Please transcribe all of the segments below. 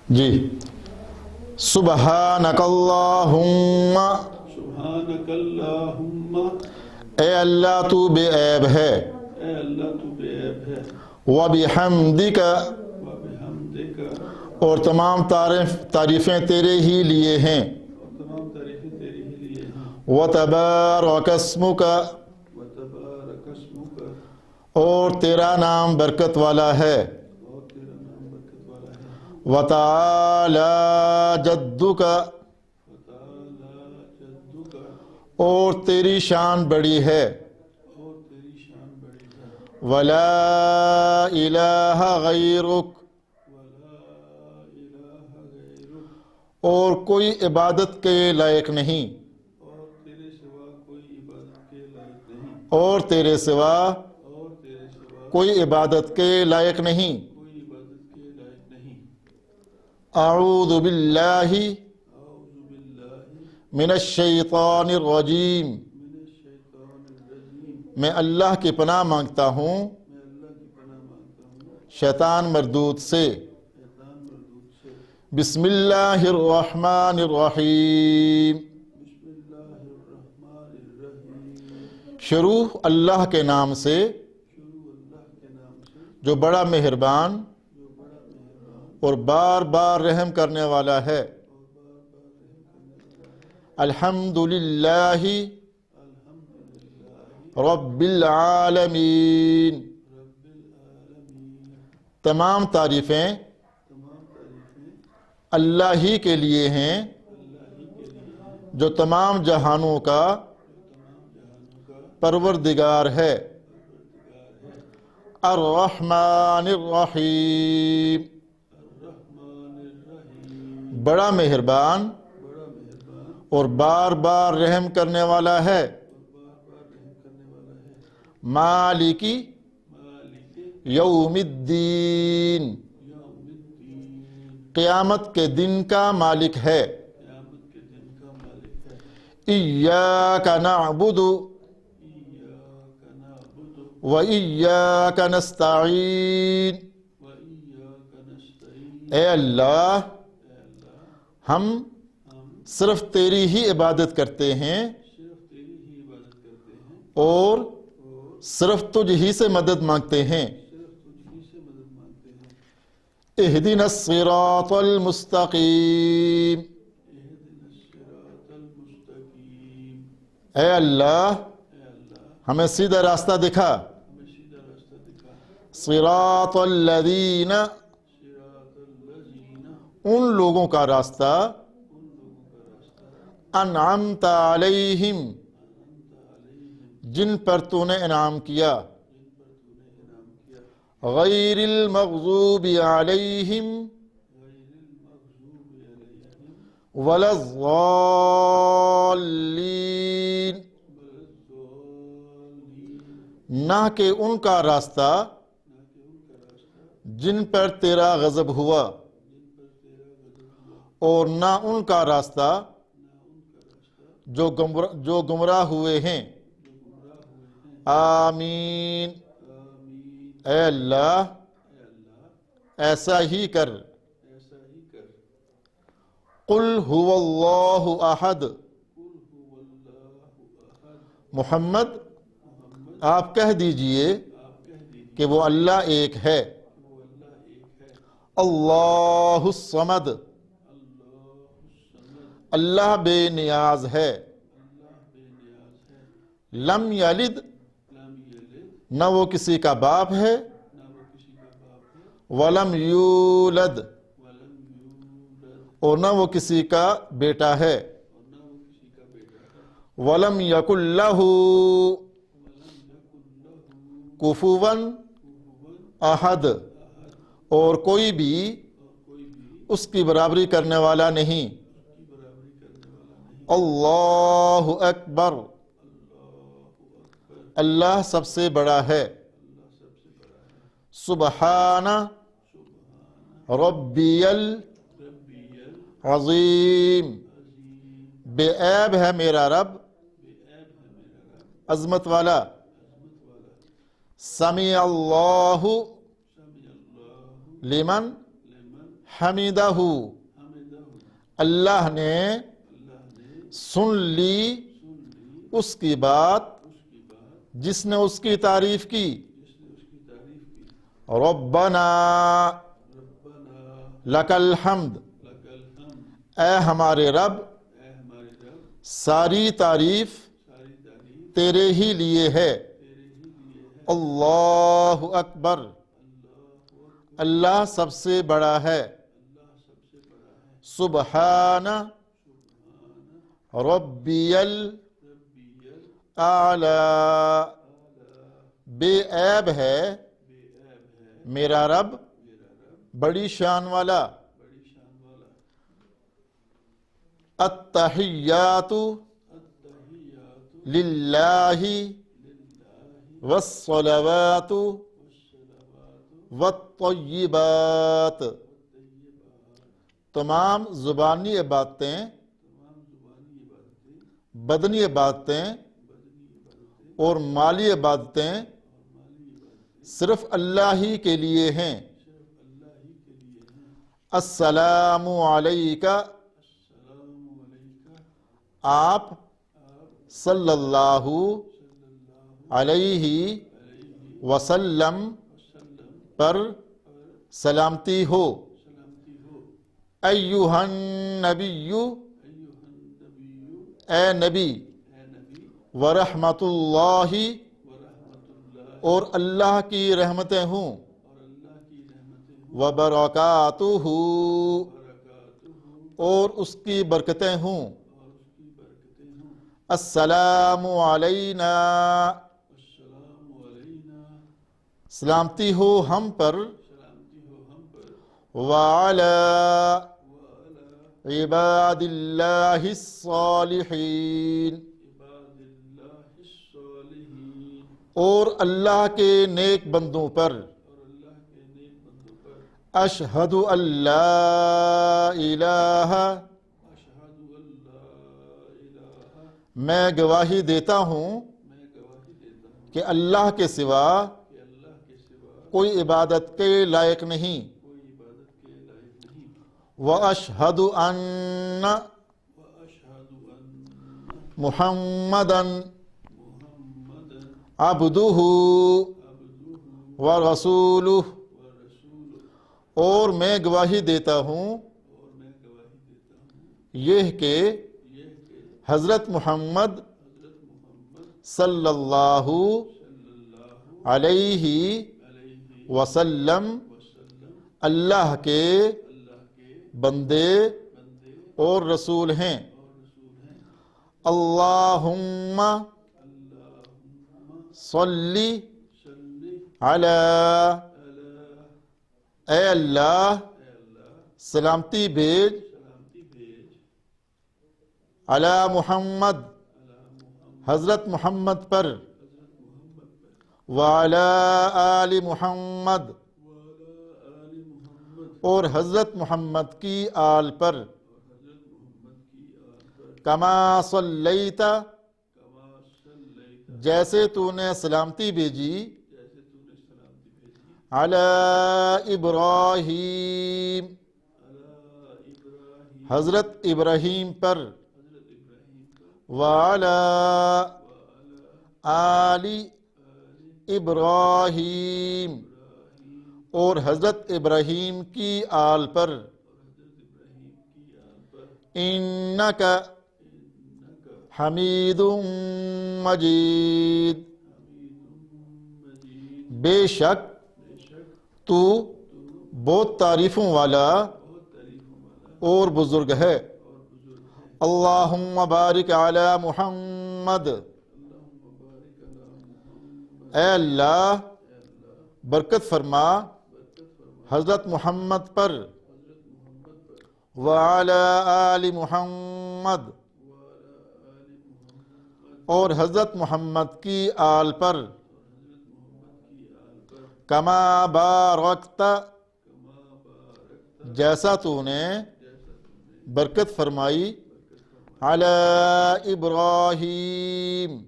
جی سبحانک اللہم، سبحانک اللہم، اے اللہ تو بے عیب ہے، اے اللہ تو بے عیب ہے، وبحمدک، وبحمدک، اور تمام تعریفیں تیرے ہی لیے ہیں، اور تمام تعریفیں تیری ہی لیے ہیں، وتبارک اسمک، وتبارک اسمک، اور تیرا نام برکت والا ہے، اور تیرا نام برکت والا ہے، وتعالی جدک، وتعالی جدک، اور تیری شان بڑی ہے، اور تیری شان بڑی ہے، ولا الہ غیرک، ولا الہ غیرک، اور کوئی عبادت کے لائق نہیں، اور تیرے سوا کوئی عبادت کے لائق نہیں، اور تیرے سوا اور تیرے سوا کوئی عبادت کے لائق نہیں، کوئی عبادت کے لائق نہیں۔ اعوذ باللہ اعوذ باللہ من الشیطان الرجیم، من الشیطان الرجیم، میں اللہ کی پناہ مانگتا ہوں میں اللہ کی پناہ مانگتا ہوں شیطان مردود سے، شیطان مردود سے۔ بسم اللہ الرحمن الرحیم، بسم اللہ الرحمن الرحیم، شروع اللہ کے نام سے شروع اللہ کے نام سے جو بڑا مہربان جو بڑا مہربان اور بار بار رحم کرنے والا ہے، اور بار بار رحم کرنے والا ہے۔ الحمد للہ الحمدللہ رب العالمین، رب العالمین، تمام تعریفیں تمام تعریفیں اللہ ہی کے لیے ہیں اللہ ہی کے لیے ہیں، جو تمام جہانوں کا جو تمام جہانوں کا پروردگار ہے، پروردگار ہے۔ الرحمن الرحیم، الرحمن الرحیم، بڑا مہربان بڑا مہربان اور بار بار رحم کرنے والا ہے، اور بار بار رحم کرنے والا ہے۔ مالکی مالک یوم الدین، یوم الدین، قیامت کے دن کا مالک ہے، قیامت کے دن کا مالک ہے۔ ایاک نعبد ایاک نعبد و ایاک نستعین، و ایاک نستعین، اے اللہ اے اللہ ہم ہم صرف تیری ہی عبادت کرتے ہیں صرف تیری ہی عبادت کرتے ہیں اور اور صرف تجھ ہی سے مدد مانگتے ہیں، صرف تجھ ہی سے مدد مانگتے ہیں۔ اہدنا الصراط المستقیم، اہدنا الصراط المستقیم، اے اللہ اے اللہ ہمیں سیدھا راستہ دکھا، ہمیں سیدھا راستہ دکھا۔ صراط الذین، صراط الذین، ان لوگوں کا راستہ، ان لوگوں کا راستہ، انعمت علیہم، انعمت علیہم، جن پر تو نے انعام کیا، جن پر تو نے انعام کیا، غیر المغضوب علیہم غیر المغضوب علیہم ولا الضالین، ولا الضالین، نہ کہ ان کا راستہ نہ کہ ان کا راستہ جن پر تیرا غضب ہوا، جن پر تیرا غضب ہوا، اور نہ ان کا راستہ نہ ان کا راستہ جو گمراہ ہوئے ہیں، جو گمراہ ہوئے ہیں۔ آمین، آمین، اے اللہ اے اللہ ایسا ہی کر، ایسا ہی کر۔ قل هو اللہ احد، قل هو اللہ احد، محمد محمد آپ کہہ دیجئے آپ کہہ دیجیے کہ وہ اللہ ایک ہے، کہ وہ اللہ ایک ہے۔ اللہ الصمد، اللہ الصمد، اللہ بے نیاز ہے، اللہ بے نیاز ہے۔ لم یلد، لم یلد، نہ وہ کسی کا باپ ہے، نہ وہ کسی کا باپ ہے، ولم یولد، ولم یولد، اور نہ وہ کسی کا بیٹا ہے، اور نہ وہ کسی کا بیٹا ہے، ولم یکن لہ ولم یکن لہ کفوا کفوا احد، احد، اور کوئی بھی اور کوئی بھی اس کی برابری کرنے والا نہیں، اس کی برابری کرنے والا نہیں۔ اللہ اکبر، اللہ اکبر، اللہ سب سے بڑا ہے، اللہ سب سے بڑا ہے۔ سبحان سبحان ربی ربی العظیم، العظیم، بے عیب ہے میرا رب، بے عیب ہے میرا رب، عظمت والا، عظمت والا۔ سمیع اللہ سمع اللہ لمن لمن حمیدہ حمدہ اللہ نے اللہ نے سن لی سن لی اس کی بات اس کی بات جس نے اس کی تعریف کی جس نے اس کی تعریف کی ربنا ربنا لک الحمد لک الحمد اے ہمارے رب اے ہمارے رب ساری تعریف ساری تعریف تیرے ہی لیے ہے تیرے ہی لیے ہے اللہ اکبر اللہ اللہ سب سے بڑا ہے اللہ سب سے بڑا ہے سبحان ربی ربی الاعلی بے عیب ہے بے عیب ہے میرا رب میرا رب بڑی شان والا بڑی شان والا التحیات التحیات للہ للہ والصلوات والصلوات والطیبات والطیبات تمام زبانی عبادتیں تمام زبانی عبادتیں بدنی عبادتیں بدنی عبادتیں اور مالی عبادتیں اور مالی عبادتیں صرف اللہ ہی کے لیے ہیں صرف اللہ ہی کے لیے ہیں السلام علیکہ السلام علیکہ آپ آپ صلی اللہ صلی اللہ علیہ علیہ وسلم وسلم پر پر سلامتی ہو سلامتی ہو ایہا النبی ایھا النبی اے نبی اے نبی ورحمت اللہ ورحمۃ اللہ اور اللہ کی رحمتیں ہوں اور اللہ کی رحمتیں ہوں وبرکاتہ برکاتہ اور اس کی برکتیں ہوں اور اس کی برکتیں ہوں السلام علینا السلام علینا سلامتی ہو ہم پر سلامتی ہو ہم پر وعلی وعلی عباد اللہ الصالحین عباد اللہ الصالحین اور اللہ کے نیک بندوں پر اور اللہ کے نیک بندوں پر اشہد ان لا الہ اشہد ان لا الہ میں گواہی دیتا ہوں میں گواہی دیتا ہوں کہ اللہ کے سوا کہ اللہ کے سوا کوئی عبادت کے لائق نہیں کوئی عبادت کے لائق نہیں واشہد ان واشہد ان محمدا محمدا عبدہ عبدہ ورسولہ ورسولہ اور میں گواہی دیتا ہوں اور میں گواہی دیتا ہوں یہ کہ یہ کہ حضرت محمد حضرت محمد صلی اللہ صلی اللہ علیہ علیہ وسلم وسلم اللہ کے اللہ کے بندے بندے اور رسول ہیں اور رسول ہیں اللہم اللہم صلی صلی علی علی اے اللہ اے اللہ سلامتی بھیج سلامتی بھیج علی محمد علی محمد حضرت محمد پر حضرت محمد پر وعلی آل محمد وعلی آل محمد اور حضرت محمد کی آل پر اور حضرت محمد کی آل پر کما صلیت کما صلیت جیسے تو نے سلامتی بھیجی جیسے تو نے سلامتی بھیجی علی ابراہیم علی ابراہیم حضرت ابراہیم پر حضرت ابراہیم پر وعلی وعلی آل آل ابراہیم ابراہیم اور حضرت ابراہیم کی آل پر اور حضرت ابراہیم کی آل پر انک انک حمید مجید حمید مجید بے شک بے شک تو تو بہت تعریفوں والا بہت تعریفوں والا اور بزرگ ہے اور بزرگ ہے اللہم بارک علی محمد اللہم بارک علی محمد اے اللہ اے اللہ برکت فرما برکت فرما حضرت محمد پر حضرت محمد پر وعلی آل محمد وعلی آل محمد اور حضرت محمد کی آل پر اور حضرت محمد کی آل پر کما بارکت کما بارکت جیسا تو نے جیسا تم نے برکت فرمائی برکت فرمائی علی ابراہیم علی ابراہیم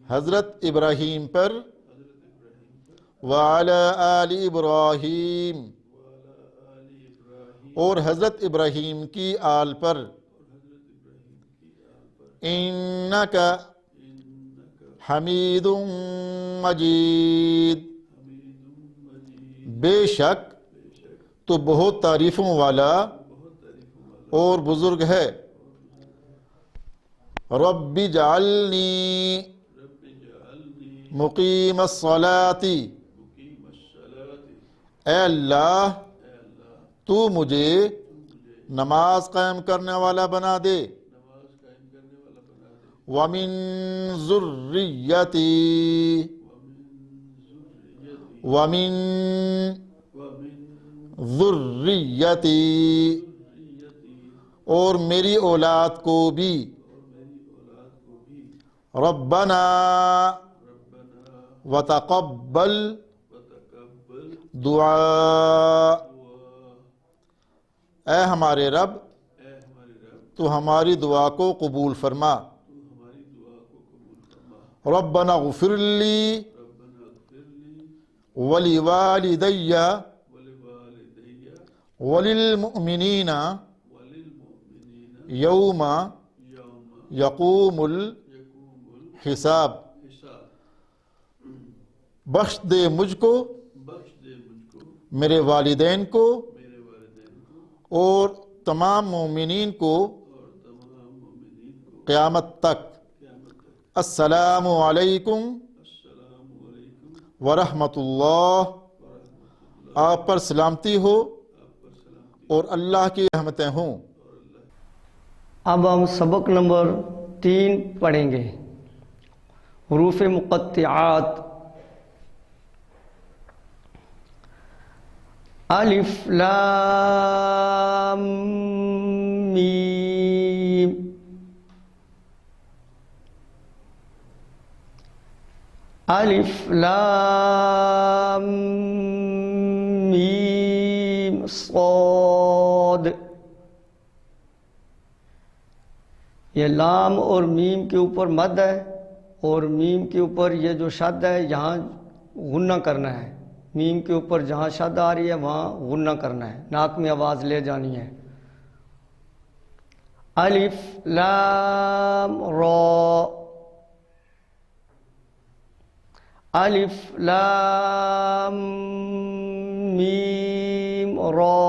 حضرت ابراہیم پر حضرت ابراہیم پر وعلی آل ابراہیم وعلی اور حضرت ابراہیم کی آل پر انکا حمید مجید بے شک تو بہت تعریفوں والا اور بزرگ ہے رب اجعلنی مقیم الصلاۃ اے اللہ تو مجھے نماز قائم کرنے والا بنا دے ومن ذریتی ومن ذریتی اور میری اولاد کو بھی ربنا وتقبل دعا اے ہمارے رب تو ہماری دعا کو قبول فرما ربنا اغفر لی ولوالدی وللمؤمنین یوم یقوم الحساب بخش دے مجھ کو میرے والدین کو اور تمام مومنین کو قیامت تک السلام علیکم ورحمۃ اللہ آپ پر سلامتی ہو اور اللہ کی رحمتیں ہوں۔ اب ہم سبق نمبر 3 پڑھیں گے، حروف مقطعات۔ الف لام میم الف لام میم صاد۔ یہ لام اور میم کے اوپر مد ہے اور میم کے اوپر یہ جو شد ہے یہاں غنہ کرنا ہے، میم کے اوپر جہاں شد آ رہی ہے وہاں غنہ کرنا ہے، ناک میں آواز لے جانی ہے۔ الف لام را الف لام میم را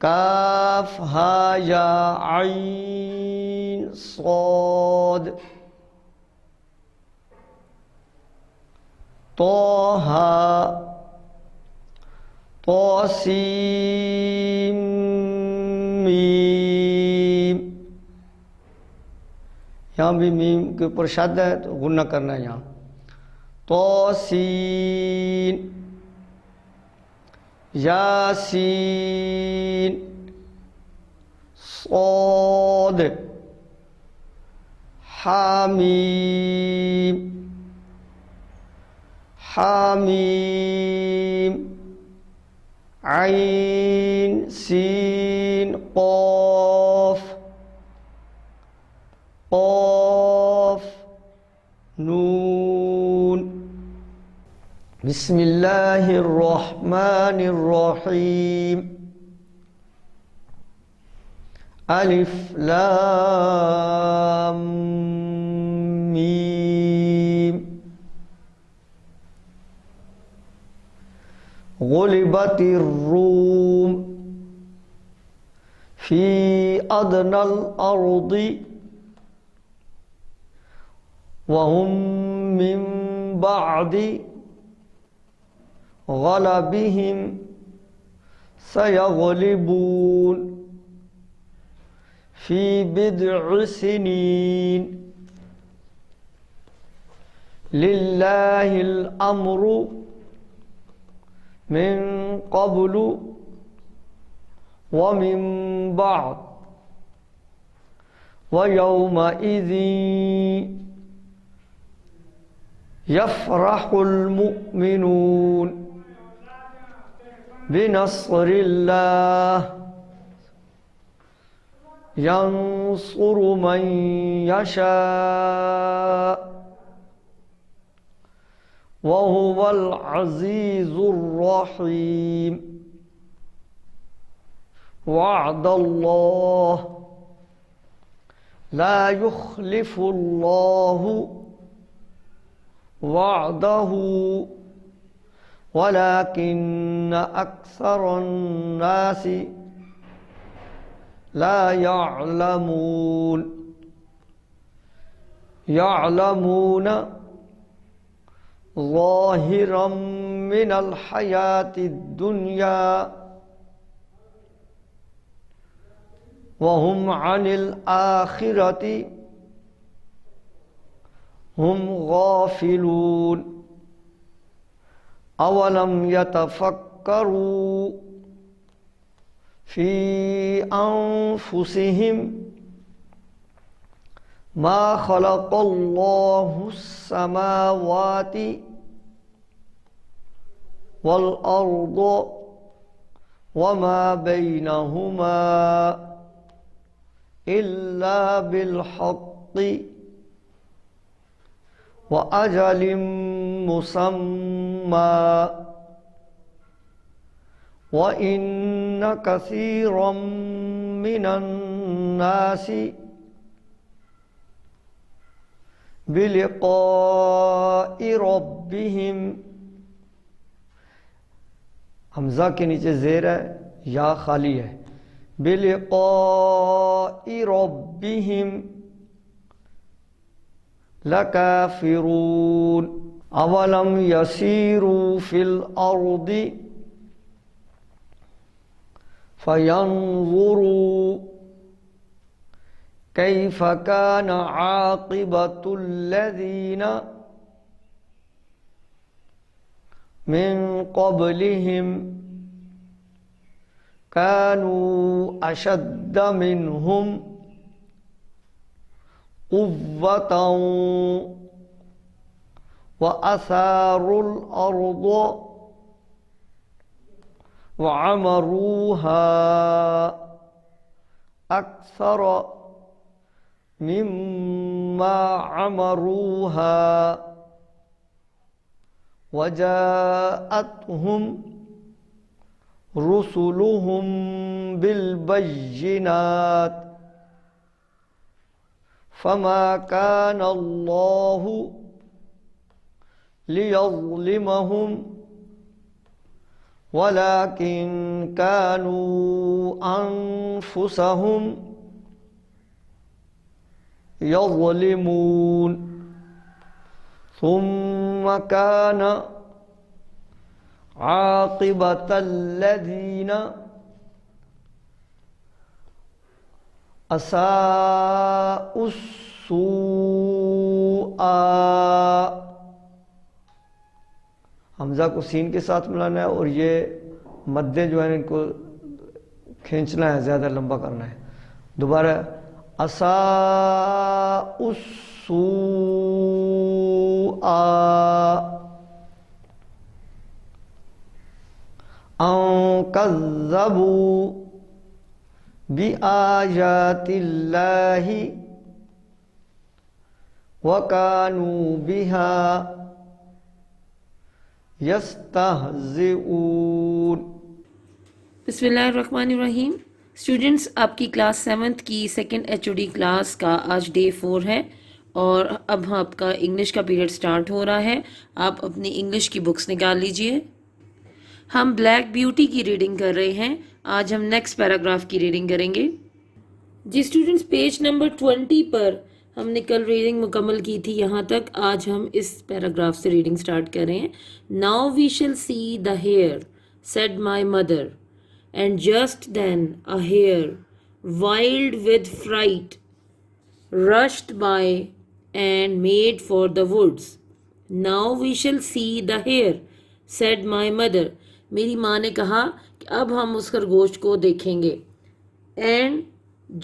کاف ہا یا عین صاد طہ طاسیم میم۔ یہاں بھی میم کے اوپر شد ہے تو غنہ کرنا ہے یہاں۔ طاسین یاسین صاد حامیم حامیم عین سین قاف قاف نون۔ بسم اللہ الرحمن الرحیم الف لام میم غلبت الروم فی ادنى الارض وهم من بعد غلبهم سيغلبون في بضع سنين لله الأمر من قبل ومن بعد ويومئذ يفرح المؤمنون بنصر الله ينصر من يشاء وهو العزيز الرحيم. وعد الله لا يخلف الله وعده ولكن أكثر الناس لا يعلمون. يعلمون ظاهرا من الحياة الدنيا وهم عن الآخرة هم غافلون. أولم يتفكروا في أنفسهم ما خلق الله السماوات والأرض وما بينهما إلا بالحق وأجل مسمى وإن كثيرا من الناس بلقاء ربهم. حمزہ کے نیچے زیر ہے، یا خالی ہے. بلقاء ربهم لکافرون. اولم یسیروا فی الارض فینظروا کیف کان عاقبۃ الذین من قبلهم كانوا أشد منهم قوة وأثاروا الأرض وعمروها أكثر مما عمروها وجاءتهم رسلهم بالبينات فما كان الله ليظلمهم ولكن كانوا أنفسهم يظلمون. ثم كان عاقبة الذين أساءوا السوء. حمزہ کو سین کے ساتھ ملانا ہے اور یہ مدیں جو ہیں ان کو کھینچنا ہے، زیادہ لمبا کرنا ہے. دوبارہ أساءوا السوء أن كذبوا بآيات الله وكانوا بها يستهزئون. بسم اللہ الرحمن الرحیم. اسٹوڈنٹس، آپ کی کلاس 7th کی سیکنڈ HOD کلاس کا آج ڈے 4 ہے اور اب آپ کا انگلش کا پیریڈ سٹارٹ ہو رہا ہے. آپ اپنی انگلش کی بکس نکال لیجئے. ہم بلیک بیوٹی کی ریڈنگ کر رہے ہیں. آج ہم نیکسٹ پیراگراف کی ریڈنگ کریں گے. جی اسٹوڈنٹس، پیج نمبر 20 پر ہم نے کل ریڈنگ مکمل کی تھی یہاں تک. آج ہم اس پیراگراف سے ریڈنگ سٹارٹ کر رہے ہیں. Now we shall see the hare, said my mother. And just then a hare, wild with fright, rushed by and made for the woods. Now we shall see the hare, said my mother. میری ماں نے کہا کہ اب ہم اس خرگوش کو دیکھیں گے. And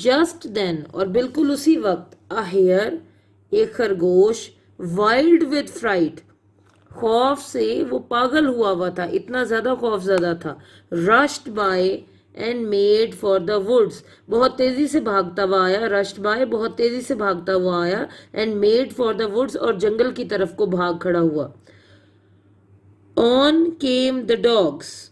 just then، اور بالکل اسی وقت، a hare، ایک خرگوش، wild with fright، خوف سے وہ پاگل ہوا تھا، اتنا زیادہ خوف زدہ تھا. rushed by and made for the woods، بہت تیزی سے بھاگتا ہوا آیا. rushed by، بہت تیزی سے بھاگتا ہوا آیا. and made for the woods، اور جنگل کی طرف کو بھاگ کھڑا ہوا. On came the dogs.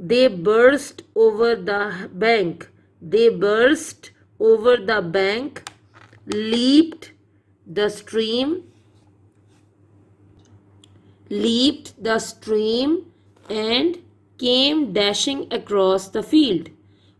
They burst over the bank. They burst over the bank, leaped the stream, and came dashing across the field.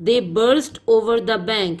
They burst over the bank.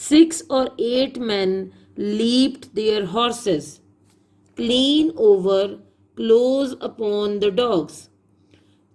6 or 8 men leaped their horses clean over close upon the dogs.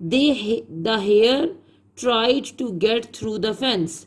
The hare tried to get through the fence.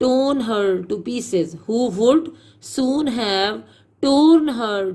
torn her to pieces. Who would soon have torn her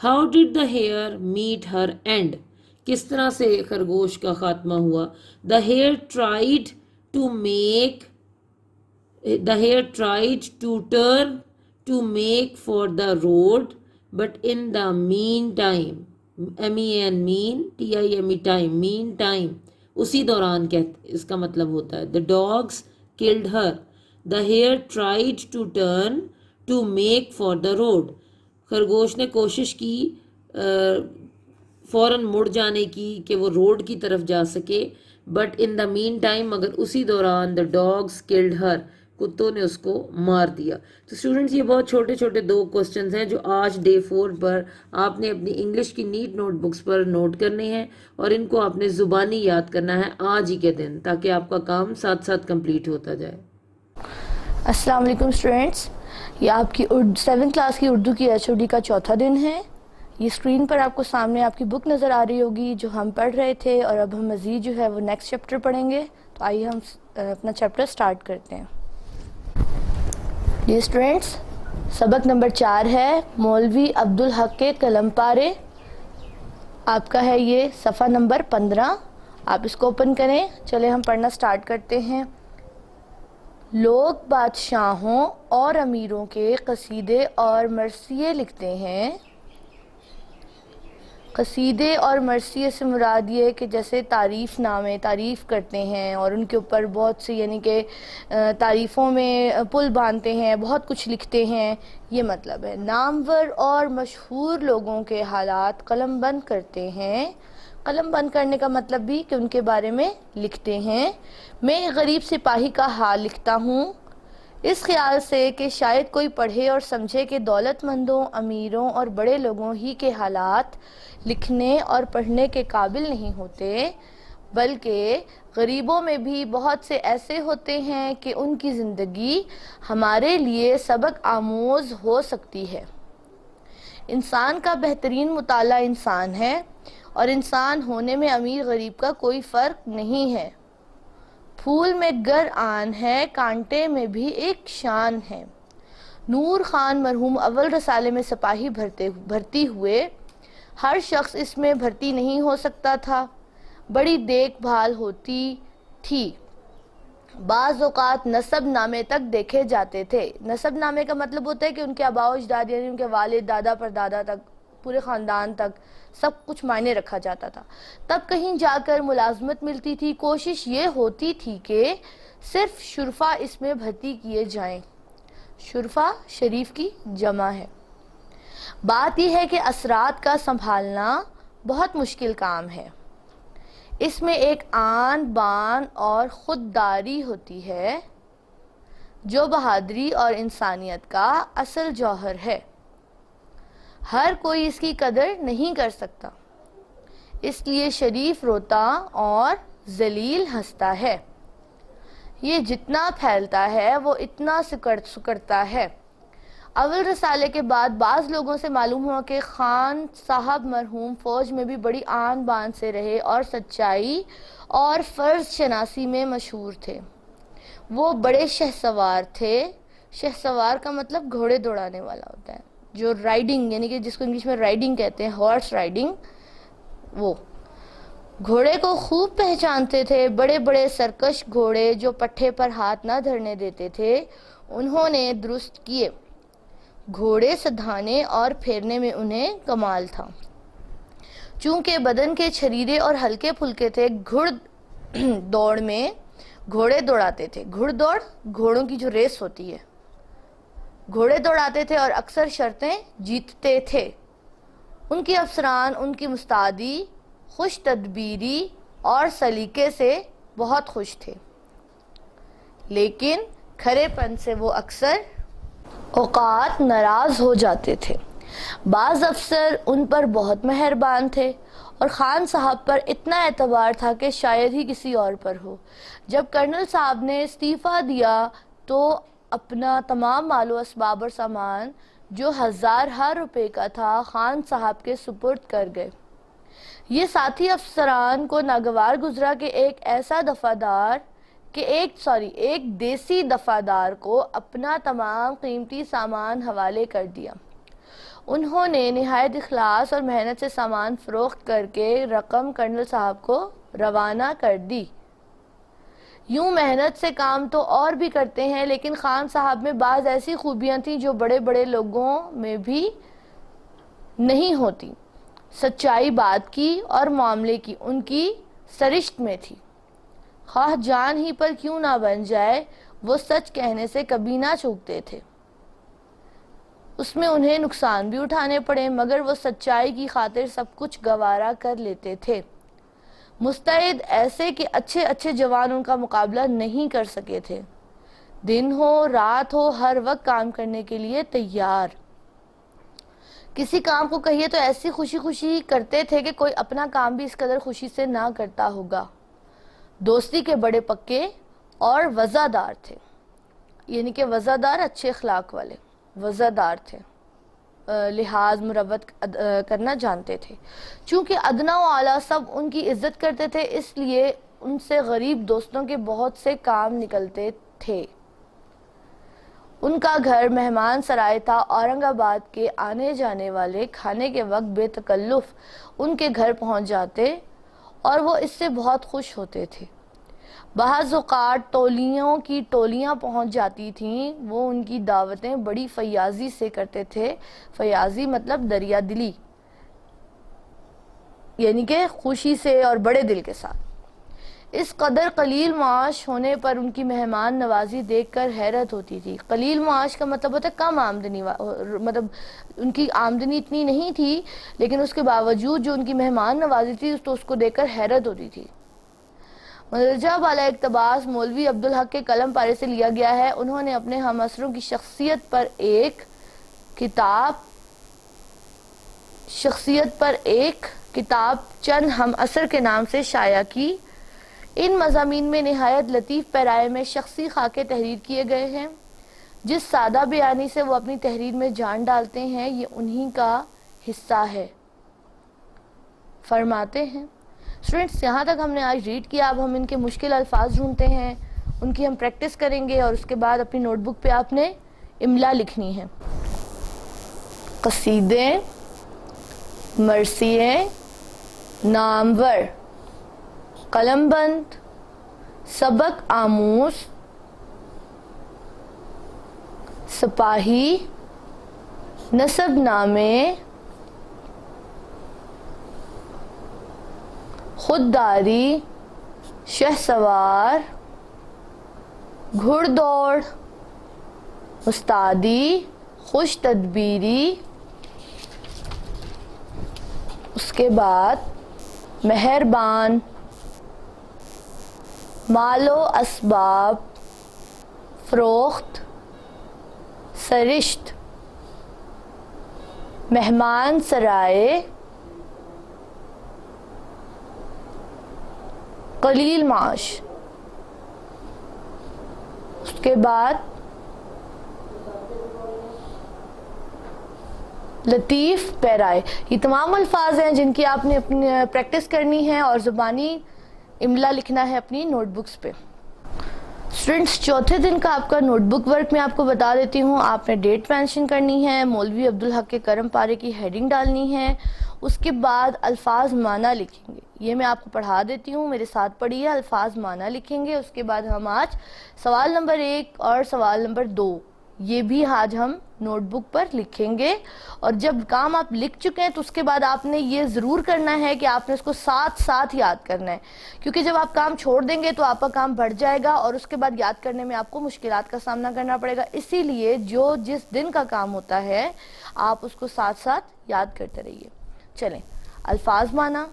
how did the hare meet her end, کس طرح سے خرگوش کا خاتمہ ہوا. The hare tried to turn to make for the road but in the meantime, meantime, اسی دوران اس کا مطلب ہوتا ہے. The dogs killed her. The hare tried to turn to make for the road, خرگوش نے کوشش کی فوراً مڑ جانے کی کہ وہ روڈ کی طرف جا سکے. But in the main time, مگر اسی دوران، دا ڈاگس کلڈ ہر، کتوں نے اس کو مار دیا. تو اسٹوڈنٹس یہ بہت چھوٹے چھوٹے 2 کوسچنز ہیں جو آج ڈے 4 پر آپ نے اپنی انگلش کی نیٹ نوٹ بکس پر نوٹ کرنے ہیں، اور ان کو آپ نے زبانی یاد کرنا ہے آج ہی کے دن، تاکہ آپ کا کام ساتھ ساتھ کمپلیٹ ہوتا جائے. السلام علیکم اسٹوڈینٹس، یہ آپ کی 7th کلاس کی اردو کی HOD کا چوتھا دن ہے. یہ اسکرین پر آپ کو سامنے آپ کی بک نظر آ رہی ہوگی جو ہم پڑھ رہے تھے، اور اب ہم مزید جو ہے وہ نیکسٹ چیپٹر پڑھیں گے. تو آئیے ہم اپنا چیپٹر سٹارٹ کرتے ہیں. یہ اسٹوڈینٹس سبق نمبر 4 ہے، مولوی عبدالحق کے قلم پارے. آپ کا ہے یہ صفحہ نمبر 15. آپ اس کو اوپن کریں. چلے ہم پڑھنا سٹارٹ کرتے ہیں. لوگ بادشاہوں اور امیروں کے قصیدے اور مرثیے لکھتے ہیں. قصیدے اور مرثیے سے مراد یہ کہ جیسے تعریف نامے تعریف کرتے ہیں اور ان کے اوپر بہت سی یعنی کہ تعریفوں میں پل باندھتے ہیں، بہت کچھ لکھتے ہیں، یہ مطلب ہے. نامور اور مشہور لوگوں کے حالات قلم بند کرتے ہیں. قلم بند کرنے کا مطلب بھی کہ ان کے بارے میں لکھتے ہیں. میں ایک غریب سپاہی کا حال لکھتا ہوں، اس خیال سے کہ شاید کوئی پڑھے اور سمجھے کہ دولت مندوں، امیروں اور بڑے لوگوں ہی کے حالات لکھنے اور پڑھنے کے قابل نہیں ہوتے، بلکہ غریبوں میں بھی بہت سے ایسے ہوتے ہیں کہ ان کی زندگی ہمارے لیے سبق آموز ہو سکتی ہے. انسان کا بہترین مطالعہ انسان ہے، اور انسان ہونے میں امیر غریب کا کوئی فرق نہیں ہے. پھول میں گر آن ہے، کانٹے میں بھی ایک شان ہے. نور خان مرحوم اول رسالے میں سپاہی بھرتی ہوئے. ہر شخص اس میں بھرتی نہیں ہو سکتا تھا. بڑی دیکھ بھال ہوتی تھی. بعض اوقات نسب نامے تک دیکھے جاتے تھے. نسب نامے کا مطلب ہوتا ہے کہ ان کے آباء و اجداد یعنی ان کے والد، دادا پر دادا تک، پورے خاندان تک سب کچھ معنی رکھا جاتا تھا. تب کہیں جا کر ملازمت ملتی تھی. کوشش یہ ہوتی تھی کہ صرف شرفا اس میں بھرتی کیے جائیں. شرفا شریف کی جمع ہے. بات یہ ہے کہ اثرات کا سنبھالنا بہت مشکل کام ہے. اس میں ایک آن بان اور خودداری ہوتی ہے جو بہادری اور انسانیت کا اصل جوہر ہے. ہر کوئی اس کی قدر نہیں کر سکتا، اس لیے شریف روتا اور ذلیل ہنستا ہے. یہ جتنا پھیلتا ہے وہ اتنا سکڑتا ہے. اول رسالے کے بعد بعض لوگوں سے معلوم ہوا کہ خان صاحب مرحوم فوج میں بھی بڑی آن بان سے رہے اور سچائی اور فرض شناسی میں مشہور تھے. وہ بڑے شہسوار تھے. شہسوار کا مطلب گھوڑے دوڑانے والا ہوتا ہے، جو رائڈنگ یعنی کہ جس کو انگلش میں رائڈنگ کہتے ہیں، ہارس رائڈنگ. وہ گھوڑے کو خوب پہچانتے تھے. بڑے بڑے سرکش گھوڑے جو پٹھے پر ہاتھ نہ دھرنے دیتے تھے انہوں نے درست کیے. گھوڑے سدھانے اور پھیرنے میں انہیں کمال تھا. چونکہ بدن کے چھریرے اور ہلکے پھلکے تھے، گھڑ دوڑ میں گھوڑے دوڑاتے تھے. گھڑ دوڑ گھوڑوں کی جو ریس ہوتی ہے، گھوڑے دوڑاتے تھے اور اکثر شرطیں جیتتے تھے. ان کے افسران ان کی مستعدی، خوش تدبیری اور سلیقے سے بہت خوش تھے، لیکن کھرے پن سے وہ اکثر اوقات ناراض ہو جاتے تھے. بعض افسر ان پر بہت مہربان تھے اور خان صاحب پر اتنا اعتبار تھا کہ شاید ہی کسی اور پر ہو. جب کرنل صاحب نے استعفیٰ دیا تو اپنا تمام مال و اسباب اور سامان جو 1000 روپے کا تھا خان صاحب کے سپرد کر گئے. یہ ساتھی افسران کو ناگوار گزرا کہ ایک دیسی دفعہ دار کو اپنا تمام قیمتی سامان حوالے کر دیا. انہوں نے نہایت اخلاص اور محنت سے سامان فروخت کر کے رقم کرنل صاحب کو روانہ کر دی۔ یوں محنت سے کام تو اور بھی کرتے ہیں، لیکن خان صاحب میں بعض ایسی خوبیاں تھیں جو بڑے بڑے لوگوں میں بھی نہیں ہوتی۔ سچائی بات کی اور معاملے کی ان کی سرشت میں تھی۔ خواہ جان ہی پر کیوں نہ بن جائے، وہ سچ کہنے سے کبھی نہ چوکتے تھے۔ اس میں انہیں نقصان بھی اٹھانے پڑے، مگر وہ سچائی کی خاطر سب کچھ گوارا کر لیتے تھے۔ مستعد ایسے کہ اچھے اچھے جوان ان کا مقابلہ نہیں کر سکے تھے۔ دن ہو رات ہو ہر وقت کام کرنے کے لیے تیار۔ کسی کام کو کہیے تو ایسی خوشی خوشی کرتے تھے کہ کوئی اپنا کام بھی اس قدر خوشی سے نہ کرتا ہوگا۔ دوستی کے بڑے پکے اور وزادار تھے، یعنی کہ وزادار اچھے اخلاق والے، وزادار تھے، لحاظ مروت کرنا جانتے تھے۔ چونکہ ادنا و اعلیٰ سب ان کی عزت کرتے تھے، اس لیے ان سے غریب دوستوں کے بہت سے کام نکلتے تھے۔ ان کا گھر مہمان سرائے تھا۔ اورنگ آباد کے آنے جانے والے کھانے کے وقت بے تکلف ان کے گھر پہنچ جاتے اور وہ اس سے بہت خوش ہوتے تھے۔ بعض اوقات ٹولیوں کی ٹولیاں پہنچ جاتی تھیں۔ وہ ان کی دعوتیں بڑی فیاضی سے کرتے تھے۔ فیاضی مطلب دریا دلی، یعنی کہ خوشی سے اور بڑے دل کے ساتھ۔ اس قدر قلیل معاش ہونے پر ان کی مہمان نوازی دیکھ کر حیرت ہوتی تھی۔ قلیل معاش کا مطلب ہوتا ہے کم آمدنی، مطلب ان کی آمدنی اتنی نہیں تھی، لیکن اس کے باوجود جو ان کی مہمان نوازی تھی تو اس کو دیکھ کر حیرت ہوتی تھی۔ مندرجہ بالا اقتباس مولوی عبدالحق کے قلم پارے سے لیا گیا ہے۔ انہوں نے اپنے ہم عصروں کی شخصیت پر ایک کتاب چند ہم عصر کے نام سے شائع کی۔ ان مضامین میں نہایت لطیف پیرائے میں شخصی خاکے تحریر کیے گئے ہیں۔ جس سادہ بیانی سے وہ اپنی تحریر میں جان ڈالتے ہیں، یہ انہی کا حصہ ہے۔ فرماتے ہیں اسٹوڈنٹس، یہاں تک ہم نے آج ریڈ کیا۔ اب ہم ان کے مشکل الفاظ ڈھونڈتے ہیں، ان کی ہم پریکٹس کریں گے، اور اس کے بعد اپنی نوٹ بک پہ آپ نے املا لکھنی ہے۔ قصیدے، مرثیے، نامور، قلم بند، سبق آموز، سپاہی، نسب نامے، خودداری، شہسوار، گھڑ دوڑ، استادی، خوش تدبیری، اس کے بعد مہربان، مال و اسباب، فروخت، سرشت، مہمان سرائے، قلیل معاش۔ اس کے بعد لطیف پیرائے۔ یہ تمام الفاظ ہیں جن کی آپ نے اپنی پریکٹس کرنی ہے اور زبانی املا لکھنا ہے اپنی نوٹ بکس پہ۔ اسٹوڈنٹس، چوتھے دن کا آپ کا نوٹ بک ورک میں آپ کو بتا دیتی ہوں۔ آپ نے ڈیٹ مینشن کرنی ہے، مولوی عبدالحق کے کرم پارے کی ہیڈنگ ڈالنی ہے، اس کے بعد الفاظ معنی لکھیں گے۔ یہ میں آپ کو پڑھا دیتی ہوں، میرے ساتھ پڑھیے۔ الفاظ معنی لکھیں گے، اس کے بعد ہم آج سوال نمبر 1 اور سوال نمبر 2 یہ بھی آج ہم نوٹ بک پر لکھیں گے۔ اور جب کام آپ لکھ چکے ہیں تو اس کے بعد آپ نے یہ ضرور کرنا ہے کہ آپ نے اس کو ساتھ ساتھ یاد کرنا ہے، کیونکہ جب آپ کام چھوڑ دیں گے تو آپ کا کام بڑھ جائے گا اور اس کے بعد یاد کرنے میں آپ کو مشکلات کا سامنا کرنا پڑے گا۔ اسی لیے جو جس دن کا کام ہوتا ہے آپ اس کو ساتھ ساتھ یاد کرتے رہیے۔ چلیں، الفاظ معنی۔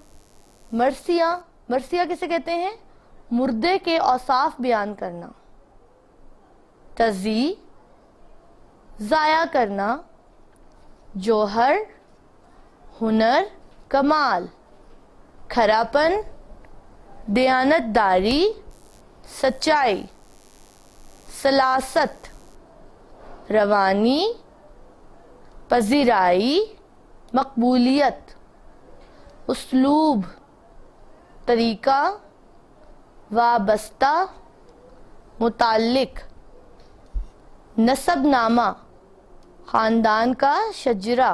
مرثیہ، مرثیہ کسے کہتے ہیں؟ مردے کے اوصاف بیان کرنا۔ تزیع، ضائع کرنا۔ جوہر، ہنر، کمال۔ کھراپن، دیانت داری، سچائی۔ سلاست، روانی، پذیرائی، مقبولیت۔ اسلوب، طریقہ، وابستہ، متعلق۔ نسب نامہ، خاندان کا شجرہ۔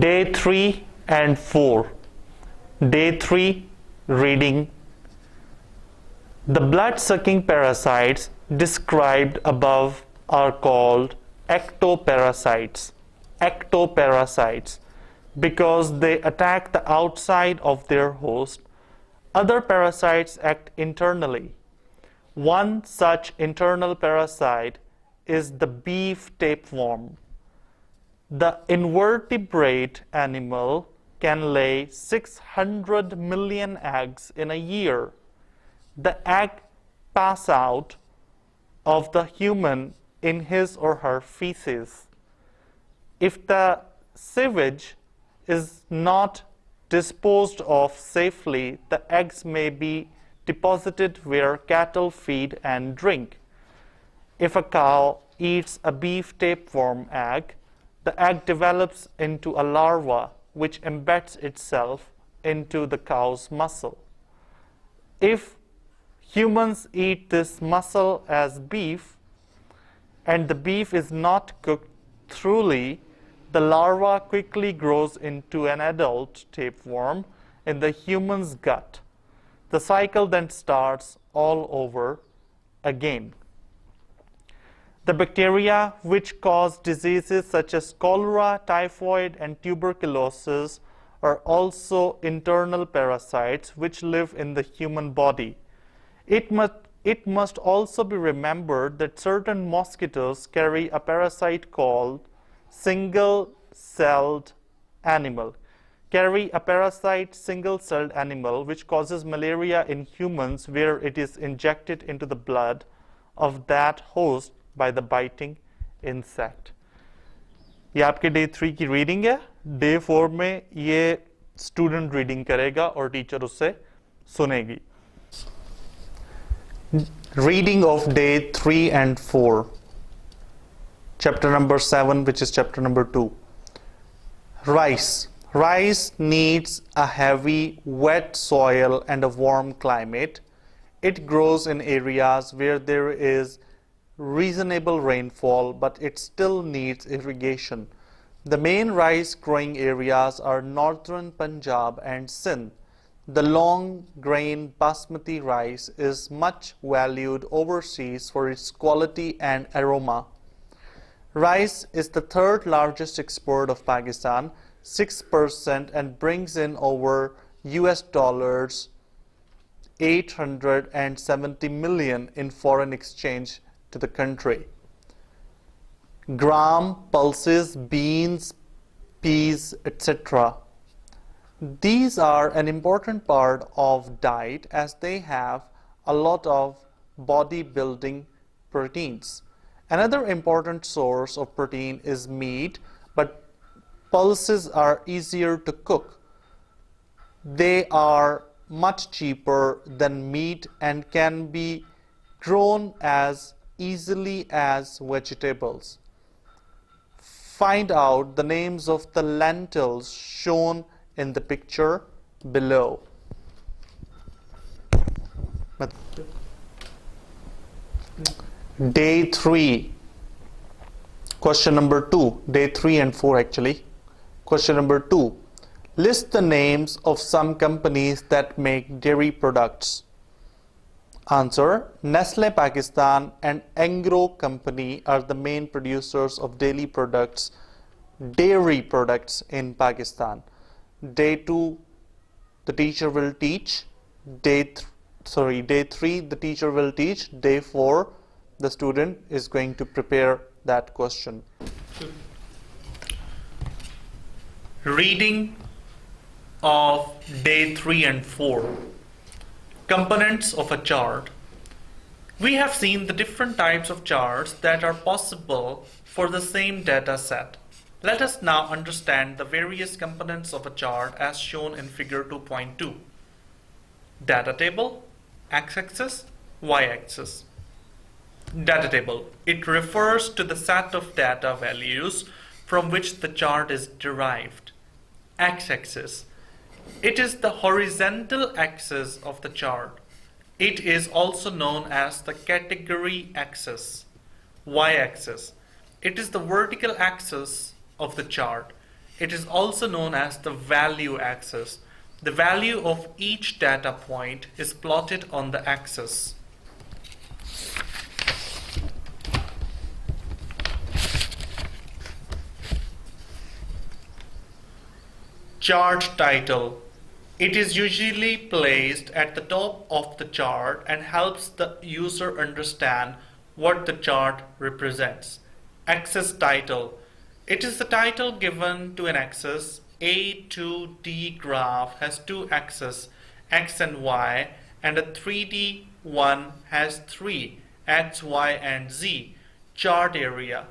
Day 3 and 4. Day 3 reading. The blood-sucking parasites described above are called ectoparasites. Ectoparasites because they attack the outside of their host. Other parasites act internally. One such internal parasite is the beef tapeworm. The invertebrate animal can lay 600 million eggs in a year. The egg pass out of the human in his or her feces. If the sewage is not disposed of safely, the eggs may be deposited where cattle feed and drink. If a cow eats a beef tapeworm egg, the egg develops into a larva which embeds itself into the cow's muscle. If humans eat this muscle as beef and the beef is not cooked thoroughly, the larva quickly grows into an adult tapeworm in the human's gut. The cycle then starts all over again. The bacteria which cause diseases such as cholera, typhoid, and tuberculosis are also internal parasites which live in the human body. It must also be remembered that certain mosquitoes carry a parasite called single single-celled animal. Carry a parasite single-celled animal which causes malaria in humans where it is injected into the blood of that host by the biting insect. یہ آپ کے day 3 کی reading ہے. Day 4 میں یہ student reading کرے گا اور teacher اس سے سنے گی. Reading of day 3 and 4. Chapter number 7, which is chapter number 2. Rice. Rice needs a heavy, wet soil and a warm climate. It grows in areas where there is reasonable rainfall, but it still needs irrigation. The main rice growing areas are northern Punjab and Sindh. The long grain basmati rice is much valued overseas for its quality and aroma. Rice is the third largest export of Pakistan, 6%, and brings in over US dollars 870 million in foreign exchange to the country. Gram, pulses, beans, peas, etc. These are an important part of diet as they have a lot of body-building proteins. Another important source of protein is meat, but pulses are easier to cook. They are much cheaper than meat and can be grown as easily as vegetables. Find out the names of the lentils shown in the picture below. Day 3. Question number 2. Day 3 and 4 actually. Question number 2. List the names of some companies that make dairy products. Answer. Nestle Pakistan and Engro Company are the main producers of dairy products in Pakistan. Day 2, the teacher will teach. Day 3, the teacher will teach. Day 4, the student is going to prepare that question. Reading of day 3 and 4. Components of a chart. We have seen the different types of charts that are possible for the same data set. Let us now understand the various components of a chart as shown in figure 2.2. Data table, x-axis, y-axis. Data table. It refers to the set of data values from which the chart is derived. X-axis. It is the horizontal axis of the chart. It is also known as the category axis. Y-axis. It is the vertical axis of the chart. It is also known as the value axis. The value of each data point is plotted on the axis. Chart title. It is usually placed at the top of the chart and helps the user understand what the chart represents. Axis title. It is the title given to an axis. A to D graph has two axes, X and Y, and a 3D one has three, X, Y, and Z. Chart area.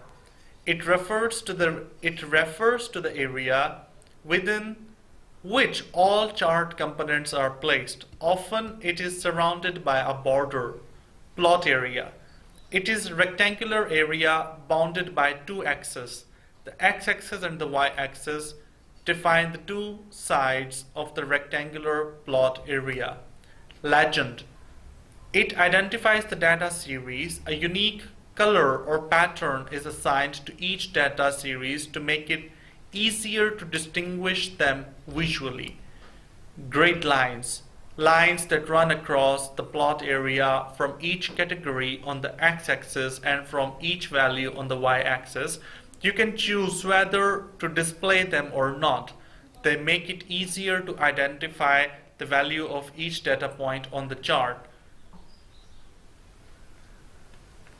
It refers to the area within which all chart components are placed. Often it is surrounded by a border. Plot area. It is a rectangular area bounded by two axes. The x-axis and the y-axis define the two sides of the rectangular plot area. Legend. It identifies the data series. A unique color or pattern is assigned to each data series to make it easier to distinguish them visually. Grid lines. Lines that run across the plot area from each category on the x-axis and from each value on the y-axis. You can choose whether to display them or not. They make it easier to identify the value of each data point on the chart.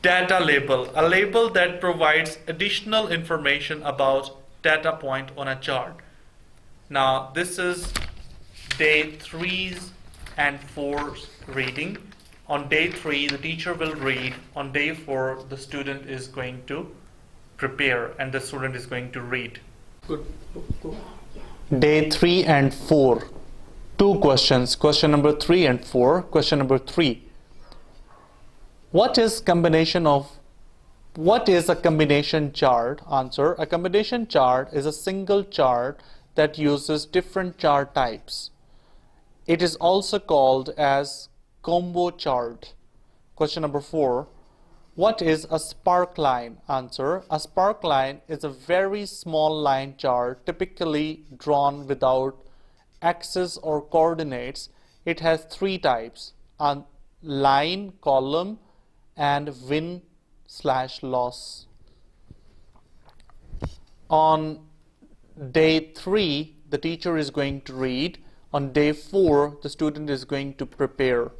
Data label. A label that provides additional information about data point on a chart. Now this is day 3's and 4's reading. On day 3 the teacher will read, on day 4 the student is going to prepare and the student is going to read. Good. Go. Day 3 and 4, two questions, question number 3 and 4. Question number 3, what is a combination chart? Answer, a combination chart is a single chart that uses different chart types. It is also called as combo chart. Question number 4, what is a spark line? Answer, a spark line is a very small line chart typically drawn without axes or coordinates. It has 3 types: a line, column, and win/loss. On day 3 the teacher is going to read. On day 4 the student is going to prepare.